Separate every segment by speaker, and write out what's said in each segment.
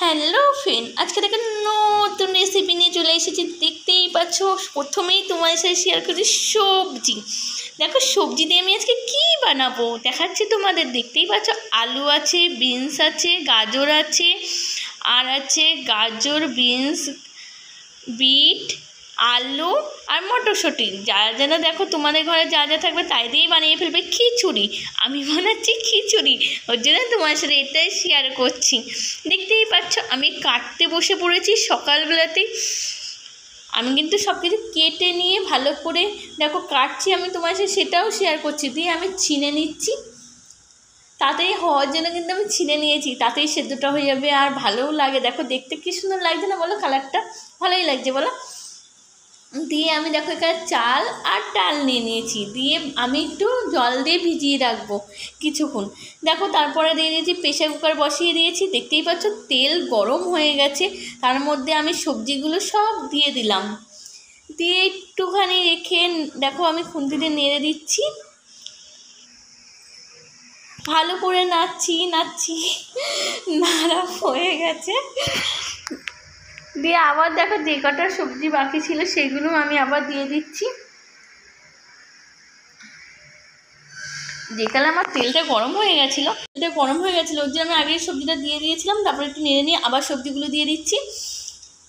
Speaker 1: Hello friend, আজকে দেখো নতুন রেসিপি নিয়ে চলে এসেছি। দেখতেই পাচ্ছ, প্রথমেই তোমার সাথে শেয়ার করছি সবজি। দেখো সবজি দিয়ে আমি আজকে কী বানাবো দেখাচ্ছি তোমাদের। দেখতেই পাচ্ছ, আলু আছে, বিনস আছে, গাজর আছে, আর আছে গাজর, বিনস, বিট, আলু আর মটরশুঁটি। যারা যেন দেখো তোমাদের ঘরে যা যা থাকবে তাই দিয়েই বানিয়ে ফেলবে খিচুড়ি। আমি বানাচ্ছি খিচুড়ি, ওর জন্য তোমার সাথে এটাই শেয়ার করছি। দেখতেই পাচ্ছ আমি কাটতে বসে পড়েছি সকালবেলাতেই। আমি কিন্তু সব কিছু কেটে নিয়ে ভালো করে দেখো কাটছি, আমি তোমার সাথে সেটাও শেয়ার করছি। দিয়ে আমি ছিনে নিচ্ছি, তাতেই হওয়ার জন্য কিন্তু আমি ছিনে নিয়েছি, তাতেই সেদ্ধটা হয়ে যাবে আর ভালোও লাগে। দেখো দেখতে কী সুন্দর লাগছে না বলো, কালারটা ভালোই লাগছে বলো। দিয়ে আমি দেখো এখানে চাল আর ডাল নিয়ে নিয়েছি, দিয়ে আমি একটু জল দিয়ে ভিজিয়ে রাখবো কিছুক্ষণ। দেখো তারপরে দিয়ে দিয়েছি, প্রেশার কুকার বসিয়ে দিয়েছি। দেখতেই পাচ্ছ তেল গরম হয়ে গেছে, তার মধ্যে আমি সবজিগুলো সব দিয়ে দিলাম। দিয়ে একটুখানি রেখে দেখো আমি খুন্তিতে নেড়ে দিচ্ছি, ভালো করে নাড়ছি নাড়া হয়ে গেছে। দিয়ে আবার দেখো যে কটা সবজি বাকি ছিল সেগুলো আমি আবার দিয়ে দিচ্ছি। যে কালে আমার তেলটা গরম হয়ে গেছিলো ওর জন্য আমি আগে সবজিটা দিয়ে দিয়েছিলাম। তারপরে একটু নেড়ে নিয়ে আবার সবজিগুলো দিয়ে দিচ্ছি।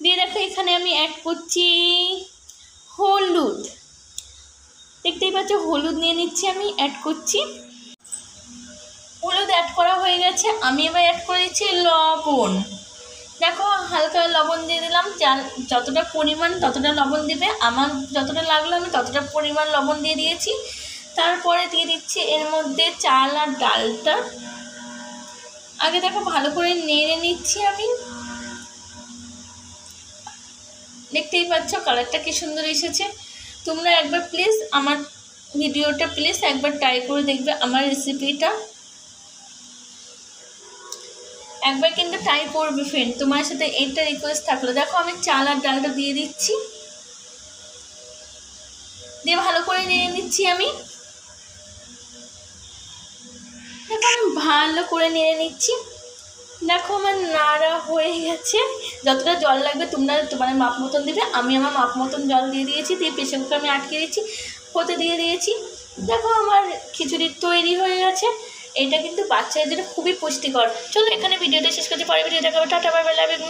Speaker 1: দিয়ে দেখো এখানে আমি অ্যাড করছি হলুদ। দেখতেই পাচ্ছ হলুদ নিয়ে নিচ্ছি, আমি অ্যাড করছি। হলুদ অ্যাড করা হয়ে গেছে, আমি এবার অ্যাড করে দিচ্ছি লবণ। দেখো হালকা লবণ দিয়ে দিলাম, যতটা পরিমাণ ততটা লবণ দিবে। আমার যতটা লাগলো আমি ততটা পরিমাণ লবণ দিয়ে দিয়েছি। তারপরে দিয়ে দিচ্ছি এর মধ্যে চাল আর ডালটা। আগে দেখো ভালো করে নেড়ে নিচ্ছি আমি। দেখতেই পাচ্ছ কালারটা কি সুন্দর এসেছে। তোমরা একবার প্লিজ আমার ভিডিওটা একবার ট্রাই করে দেখবে, আমার রেসিপিটা একবার কিন্তু ট্রাই করবে ফ্রেন্ড, তোমার সাথে এইটা রিকোয়েস্ট থাকলো। দেখো আমি চাল আর ডালটা দিয়ে দিচ্ছি, দিয়ে ভালো করে নেড়ে নিচ্ছি আমি। দেখো আমি ভালো করে নেড়ে নিচ্ছি। দেখো আমার নাড়া হয়ে গেছে। যতটা জল লাগবে তোমরা তোমাদের মাপ মতন দেবে, আমি আমার মাপ মতন জল দিয়ে দিয়েছি। দিয়ে প্রেশার কুকার আমি আটকে দিয়েছি, হতে দিয়ে দিয়েছি। দেখো আমার খিচুড়ি তৈরি হয়ে গেছে। এটা কিন্তু বাচ্চাদের জন্য খুবই পুষ্টিকর। চলো এখানে ভিডিওটা শেষ করছি, পরে ভিডিও দেখাবো। Tata, bye bye, love you.